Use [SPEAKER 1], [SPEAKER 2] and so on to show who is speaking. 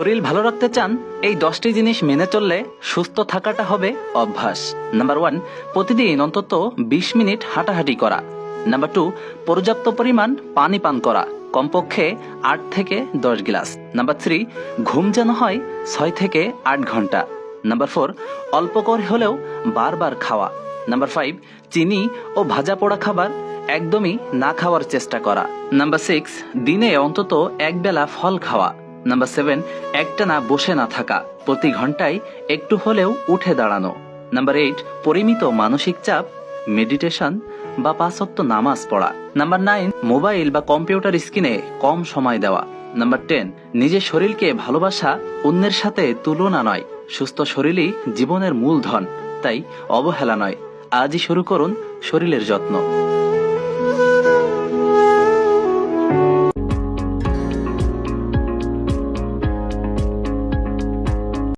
[SPEAKER 1] শরীর ভালো রাখতে চান, এই 10টি জিনিস মেনে চললে সুস্থ থাকাটা হবে অভ্যাস। নাম্বার 1, প্রতিদিন অন্তত 20 মিনিট হাঁটাহাঁটি করা। নাম্বার 2, পর্যাপ্ত পরিমাণ পানি পান করা, কমপক্ষে 8 থেকে 10 গ্লাস। নাম্বার 3, ঘুম যেন হয় 6 থেকে 8 ঘন্টা। নাম্বার 4, অল্প করে হলেও বারবার খাওয়া। নাম্বার 5, চিনি ও ভাজা পোড়া খাবার একদমই না খাওয়ার চেষ্টা করা। নাম্বার 6, দিনে অন্তত এক বেলা ফল খাওয়া। নাম্বার 7, একটানা বসে না থাকা, প্রতি ঘন্টায় একটু হলেও উঠে দাঁড়ানো। নাম্বার 8, পরিমিত মানসিক চাপ, মেডিটেশন বা 5 ওয়াক্ত নামাজ পড়া। নাম্বার 9, মোবাইল বা কম্পিউটার স্ক্রিনে কম সময় দেওয়া। নাম্বার 10, নিজের শরীরকে ভালোবাসা, অন্যের সাথে তুলনা নয়। সুস্থ শরীরই জীবনের মূলধন, তাই অবহেলা নয়। আজই শুরু করুন শরীরের যত্ন।